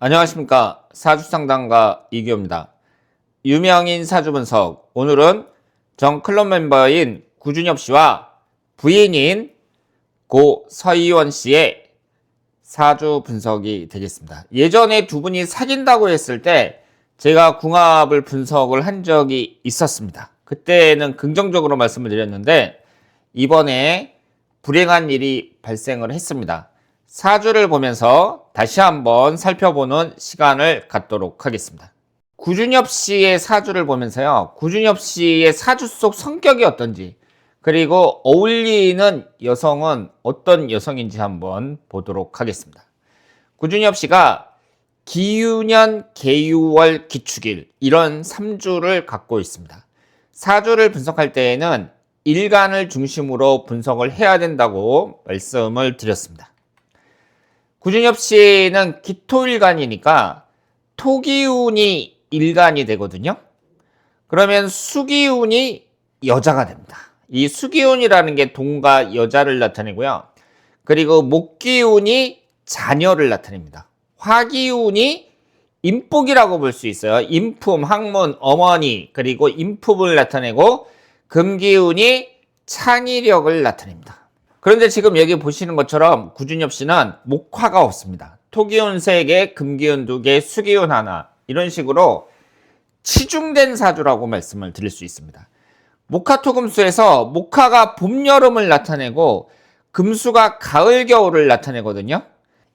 안녕하십니까. 사주상담가 이규호입니다. 유명인 사주분석. 오늘은 전 클럽 멤버인 구준엽 씨와 부인인 고 서희원 씨의 사주 분석이 되겠습니다. 예전에 두 분이 사귄다고 했을 때 제가 궁합을 분석을 한 적이 있었습니다. 그때는 긍정적으로 말씀을 드렸는데 이번에 불행한 일이 발생을 했습니다. 사주를 보면서 다시 한번 살펴보는 시간을 갖도록 하겠습니다. 구준엽 씨의 사주를 보면서요. 구준엽 씨의 사주 속 성격이 어떤지, 그리고 어울리는 여성은 어떤 여성인지 한번 보도록 하겠습니다. 구준엽 씨가 기유년, 개유월, 기축일 이런 3주를 갖고 있습니다. 사주를 분석할 때에는 일간을 중심으로 분석을 해야 된다고 말씀을 드렸습니다. 구준엽 씨는 기토일간이니까 토기운이 일간이 되거든요. 그러면 수기운이 여자가 됩니다. 이 수기운이라는 게 동과 여자를 나타내고요. 그리고 목기운이 자녀를 나타냅니다. 화기운이 인복이라고 볼 수 있어요. 인품, 학문, 어머니, 그리고 인품을 나타내고 금기운이 창의력을 나타냅니다. 그런데 지금 여기 보시는 것처럼 구준엽 씨는 목화가 없습니다. 토기운 3개, 금기운 2개, 수기운 1 이런 식으로 치중된 사주라고 말씀을 드릴 수 있습니다. 목화토금수에서 목화가 봄, 여름을 나타내고 금수가 가을, 겨울을 나타내거든요.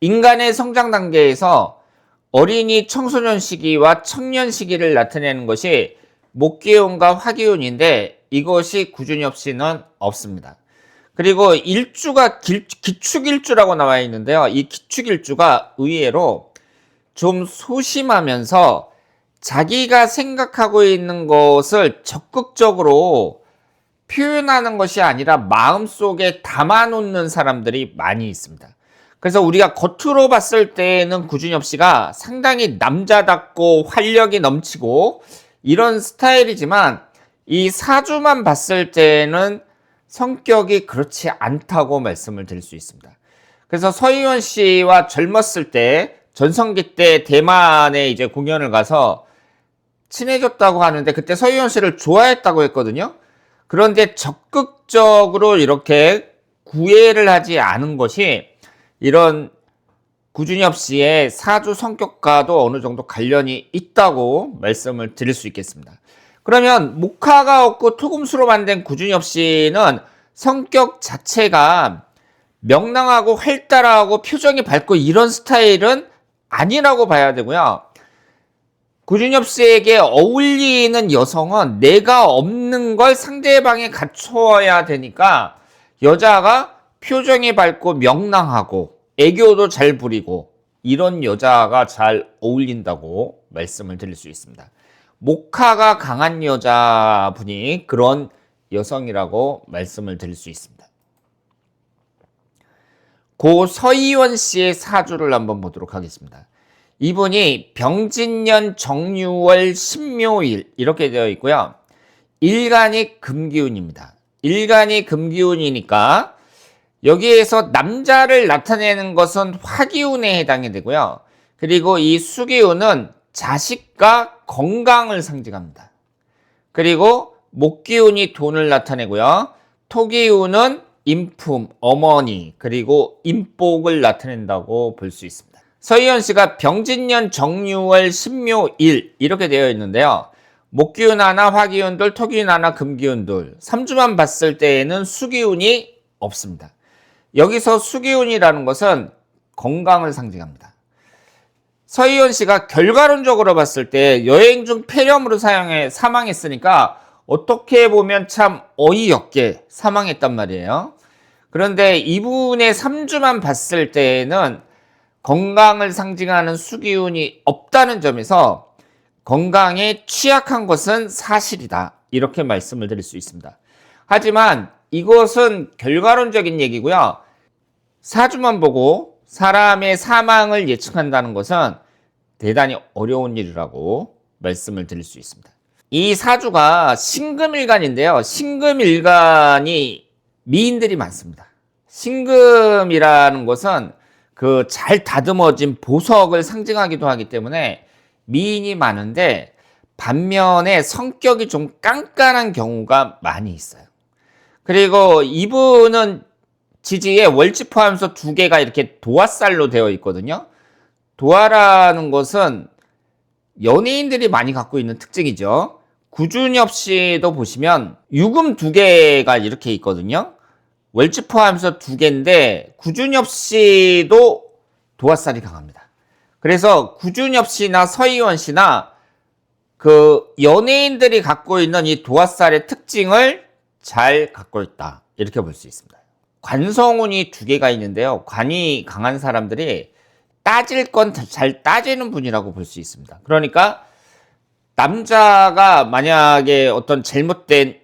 인간의 성장 단계에서 어린이 청소년 시기와 청년 시기를 나타내는 것이 목기운과 화기운인데 이것이 구준엽 씨는 없습니다. 그리고 일주가 기축일주라고 나와 있는데요. 이 기축일주가 의외로 좀 소심하면서 자기가 생각하고 있는 것을 적극적으로 표현하는 것이 아니라 마음속에 담아놓는 사람들이 많이 있습니다. 그래서 우리가 겉으로 봤을 때는 구준엽 씨가 상당히 남자답고 활력이 넘치고 이런 스타일이지만 이 사주만 봤을 때는 성격이 그렇지 않다고 말씀을 드릴 수 있습니다. 그래서 서희원 씨와 젊었을 때 전성기 때 대만에 이제 공연을 가서 친해졌다고 하는데 그때 서희원 씨를 좋아했다고 했거든요. 그런데 적극적으로 이렇게 구애를 하지 않은 것이 이런 구준엽 씨의 사주 성격과도 어느 정도 관련이 있다고 말씀을 드릴 수 있겠습니다. 그러면 목화가 없고 토금수로 만든 구준엽 씨는 성격 자체가 명랑하고 활달하고 표정이 밝고 이런 스타일은 아니라고 봐야 되고요. 구준엽 씨에게 어울리는 여성은 내가 없는 걸 상대방에 갖춰야 되니까 여자가 표정이 밝고 명랑하고 애교도 잘 부리고 이런 여자가 잘 어울린다고 말씀을 드릴 수 있습니다. 목화가 강한 여자분이 그런 여성이라고 말씀을 드릴 수 있습니다. 고 서희원 씨의 사주를 한번 보도록 하겠습니다. 이분이 병진년 정유월 신묘일 이렇게 되어 있고요. 일간이 금기운입니다. 일간이 금기운이니까 여기에서 남자를 나타내는 것은 화기운에 해당이 되고요. 그리고 이 수기운은 자식과 건강을 상징합니다. 그리고 목기운이 돈을 나타내고요. 토기운은 인품, 어머니, 그리고 인복을 나타낸다고 볼 수 있습니다. 서희원 씨가 병진년 정유월 신묘일 이렇게 되어 있는데요. 목기운 하나, 화기운 둘, 토기운 하나, 금기운 둘. 3주만 봤을 때에는 수기운이 없습니다. 여기서 수기운이라는 것은 건강을 상징합니다. 서희원 씨가 결과론적으로 봤을 때 여행 중 폐렴으로 사망했으니까 어떻게 보면 참 어이없게 사망했단 말이에요. 그런데 이분의 3주만 봤을 때에는 건강을 상징하는 수기운이 없다는 점에서 건강에 취약한 것은 사실이다. 이렇게 말씀을 드릴 수 있습니다. 하지만 이것은 결과론적인 얘기고요. 사주만 보고 사람의 사망을 예측한다는 것은 대단히 어려운 일이라고 말씀을 드릴 수 있습니다. 이 사주가 신금일간인데요. 신금일간이 미인들이 많습니다. 신금이라는 것은 그 잘 다듬어진 보석을 상징하기도 하기 때문에 미인이 많은데 반면에 성격이 좀 깐깐한 경우가 많이 있어요. 그리고 이분은 지지에 월지 포함해서 두 개가 이렇게 도화살로 되어 있거든요. 도화라는 것은 연예인들이 많이 갖고 있는 특징이죠. 구준엽 씨도 보시면 유금 두 개가 이렇게 있거든요. 월지 포함해서 두 개인데 구준엽 씨도 도화살이 강합니다. 그래서 구준엽 씨나 서희원 씨나 그 연예인들이 갖고 있는 이 도화살의 특징을 잘 갖고 있다. 이렇게 볼 수 있습니다. 관성운이 두 개가 있는데요. 관이 강한 사람들이 따질 건 잘 따지는 분이라고 볼 수 있습니다. 그러니까 남자가 만약에 어떤 잘못된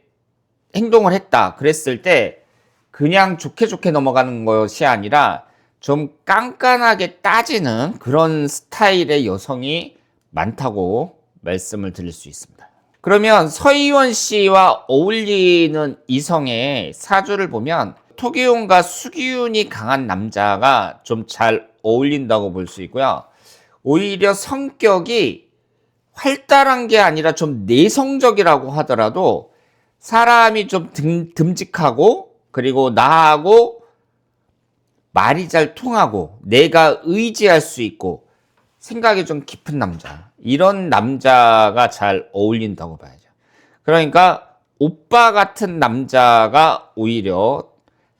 행동을 했다 그랬을 때 그냥 좋게 좋게 넘어가는 것이 아니라 좀 깐깐하게 따지는 그런 스타일의 여성이 많다고 말씀을 드릴 수 있습니다. 그러면 서희원 씨와 어울리는 이성의 사주를 보면 토기운과 수기운이 강한 남자가 좀 잘 어울린다고 볼 수 있고요. 오히려 성격이 활달한 게 아니라 좀 내성적이라고 하더라도 사람이 좀 듬직하고 그리고 나하고 말이 잘 통하고 내가 의지할 수 있고 생각이 좀 깊은 남자, 이런 남자가 잘 어울린다고 봐야죠. 그러니까 오빠 같은 남자가 오히려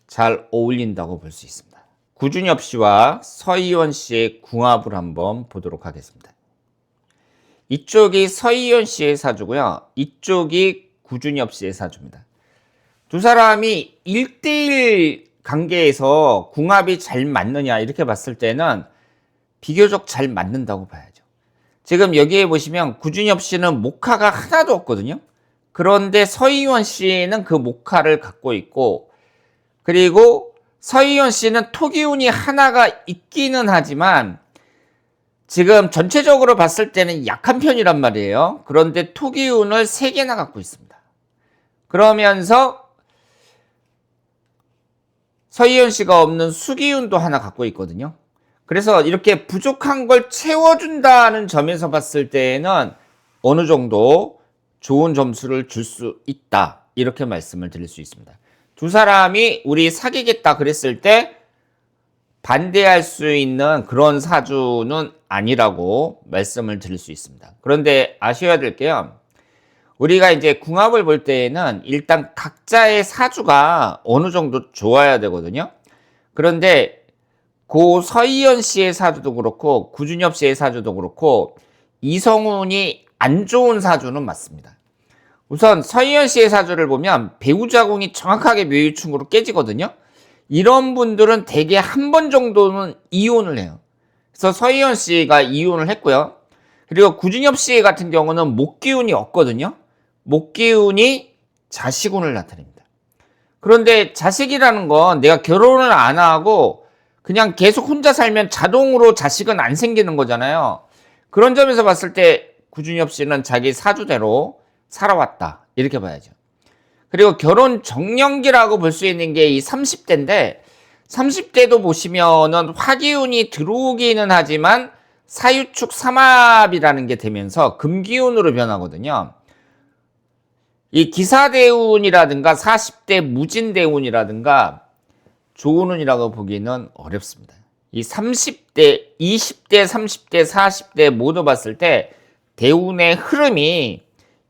잘 어울린다고 볼 수 있습니다. 구준엽 씨와 서희원 씨의 궁합을 한번 보도록 하겠습니다. 이쪽이 서희원 씨의 사주고요. 이쪽이 구준엽 씨의 사주입니다. 두 사람이 1대1 관계에서 궁합이 잘 맞느냐 이렇게 봤을 때는 비교적 잘 맞는다고 봐야죠. 지금 여기에 보시면 구준엽 씨는 목화가 하나도 없거든요. 그런데 서희원 씨는 그 목화를 갖고 있고, 그리고 서희원 씨는 토기운이 하나가 있기는 하지만 지금 전체적으로 봤을 때는 약한 편이란 말이에요. 그런데 토기운을 3개나 갖고 있습니다. 그러면서 서희원 씨가 없는 수기운도 하나 갖고 있거든요. 그래서 이렇게 부족한 걸 채워준다는 점에서 봤을 때는 어느 정도 좋은 점수를 줄 수 있다, 이렇게 말씀을 드릴 수 있습니다. 두 사람이 우리 사귀겠다 그랬을 때 반대할 수 있는 그런 사주는 아니라고 말씀을 드릴 수 있습니다. 그런데 아셔야 될 게요, 우리가 이제 궁합을 볼 때에는 일단 각자의 사주가 어느 정도 좋아야 되거든요. 그런데 고 서희연 씨의 사주도 그렇고 구준엽 씨의 사주도 그렇고 이성운이 안 좋은 사주는 맞습니다. 우선 서희연 씨의 사주를 보면 배우자궁이 정확하게 묘유충으로 깨지거든요. 이런 분들은 대개 한 번 정도는 이혼을 해요. 그래서 서희연 씨가 이혼을 했고요. 그리고 구준엽 씨 같은 경우는 목기운이 없거든요. 목기운이 자식운을 나타냅니다. 그런데 자식이라는 건 내가 결혼을 안 하고 그냥 계속 혼자 살면 자동으로 자식은 안 생기는 거잖아요. 그런 점에서 봤을 때 구준엽 씨는 자기 사주대로 살아왔다, 이렇게 봐야죠. 그리고 결혼 정년기라고 볼 수 있는 게 이 30대인데 30대도 보시면은 화기운이 들어오기는 하지만 사유축 삼합이라는 게 되면서 금기운으로 변하거든요. 이 기사대운이라든가 40대 무진대운이라든가 좋은 운이라고 보기는 어렵습니다. 이 30대, 20대, 30대, 40대 모두 봤을 때 대운의 흐름이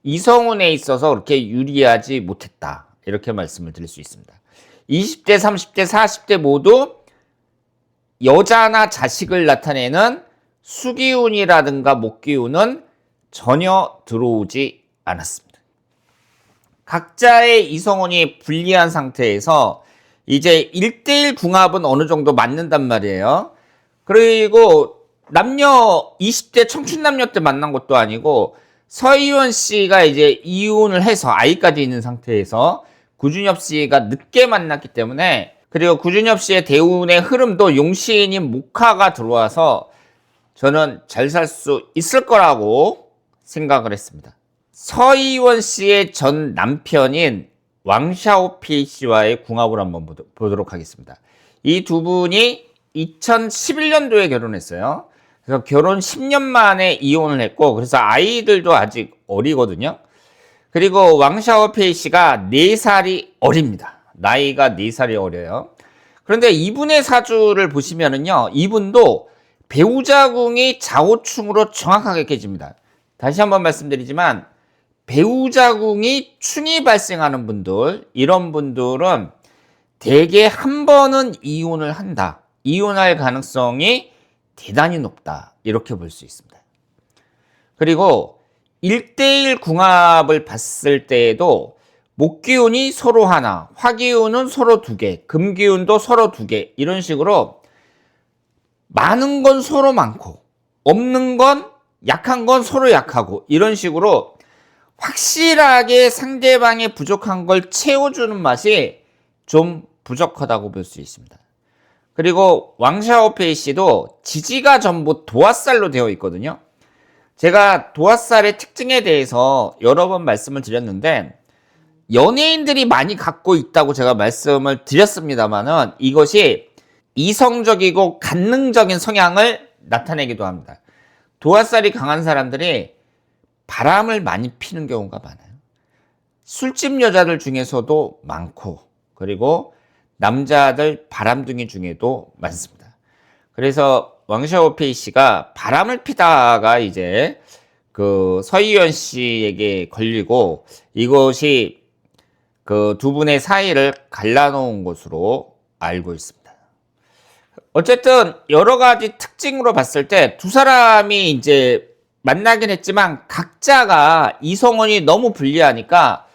이성운에 있어서 그렇게 유리하지 못했다, 이렇게 말씀을 드릴 수 있습니다. 20대, 30대, 40대 모두 여자나 자식을 나타내는 수기운이라든가 목기운은 전혀 들어오지 않았습니다. 각자의 이성운이 불리한 상태에서 이제 1대1 궁합은 어느 정도 맞는단 말이에요. 그리고 남녀 20대 청춘 남녀 때 만난 것도 아니고 서희원 씨가 이제 이혼을 해서 아이까지 있는 상태에서 구준엽 씨가 늦게 만났기 때문에, 그리고 구준엽 씨의 대운의 흐름도 용신인 목화가 들어와서 저는 잘 살 수 있을 거라고 생각을 했습니다. 서희원 씨의 전 남편인 왕샤오피 씨와의 궁합을 한번 보도록 하겠습니다. 이 두 분이 2011년도에 결혼했어요. 그래서 결혼 10년 만에 이혼을 했고, 그래서 아이들도 아직 어리거든요. 그리고 왕샤오페이 씨가 4살이 어립니다. 나이가 4살이 어려요. 그런데 이분의 사주를 보시면은요, 이분도 배우자궁이 좌우충으로 정확하게 깨집니다. 다시 한번 말씀드리지만, 배우자궁이 충이 발생하는 분들, 이런 분들은 대개 한 번은 이혼을 한다. 이혼할 가능성이 대단히 높다. 이렇게 볼 수 있습니다. 그리고 1대1 궁합을 봤을 때에도 목기운이 서로 하나, 화기운은 서로 2개, 금기운도 서로 2개, 이런 식으로 많은 건 서로 많고, 없는 건, 약한 건 서로 약하고, 이런 식으로 확실하게 상대방의 부족한 걸 채워주는 맛이 좀 부족하다고 볼 수 있습니다. 그리고 왕샤오페이 씨도 지지가 전부 도화살로 되어 있거든요. 제가 도화살의 특징에 대해서 여러 번 말씀을 드렸는데, 연예인들이 많이 갖고 있다고 제가 말씀을 드렸습니다만은, 이것이 이성적이고 간능적인 성향을 나타내기도 합니다. 도화살이 강한 사람들이 바람을 많이 피는 경우가 많아요. 술집 여자들 중에서도 많고, 그리고 남자들 바람둥이 중에도 많습니다. 그래서 왕샤오페이 씨가 바람을 피다가 이제 그 서희연 씨에게 걸리고, 이것이 그 두 분의 사이를 갈라놓은 것으로 알고 있습니다. 어쨌든 여러 가지 특징으로 봤을 때 두 사람이 이제 만나긴 했지만 각자가 이성운이 너무 불리하니까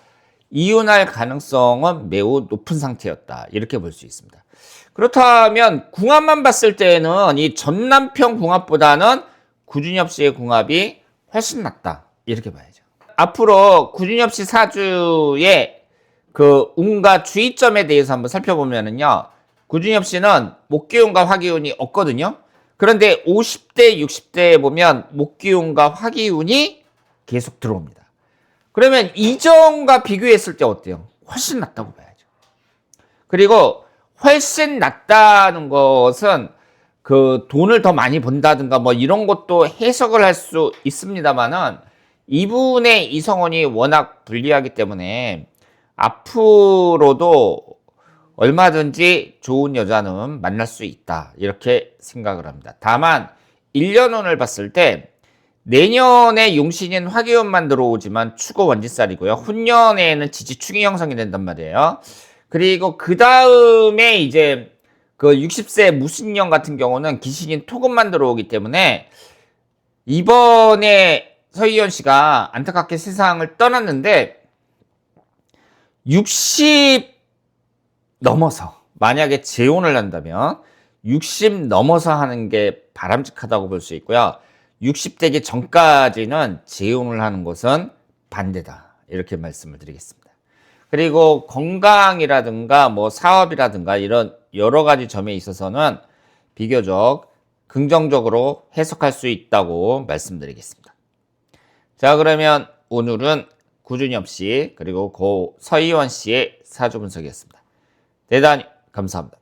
이혼할 가능성은 매우 높은 상태였다. 이렇게 볼 수 있습니다. 그렇다면 궁합만 봤을 때는 이 전남편 궁합보다는 구준엽 씨의 궁합이 훨씬 낫다. 이렇게 봐야죠. 앞으로 구준엽 씨 사주의 그 운과 주의점에 대해서 한번 살펴보면은요. 구준엽 씨는 목기운과 화기운이 없거든요. 그런데 50대, 60대에 보면 목기운과 화기운이 계속 들어옵니다. 그러면 이전과 비교했을 때 어때요? 훨씬 낫다고 봐야죠. 그리고 훨씬 낫다는 것은 그 돈을 더 많이 번다든가 뭐 이런 것도 해석을 할 수 있습니다만은, 이분의 이성운이 워낙 불리하기 때문에 앞으로도 얼마든지 좋은 여자는 만날 수 있다. 이렇게 생각을 합니다. 다만 1년운을 봤을 때 내년에 용신인 화기운만 들어오지만 축오 원지살이고요. 훈년에는 지지충이 형성이 된단 말이에요. 그리고 그 다음에 이제 그 60세 무신년 같은 경우는 기신인 토금만 들어오기 때문에 이번에 서희연 씨가 안타깝게 세상을 떠났는데 60 넘어서 만약에 재혼을 한다면 60 넘어서 하는 게 바람직하다고 볼 수 있고요. 60대기 전까지는 재혼을 하는 것은 반대다. 이렇게 말씀을 드리겠습니다. 그리고 건강이라든가 뭐 사업이라든가 이런 여러 가지 점에 있어서는 비교적 긍정적으로 해석할 수 있다고 말씀드리겠습니다. 자, 그러면 오늘은 구준엽 씨 그리고 고 서희원 씨의 사주 분석이었습니다. 대단히 감사합니다.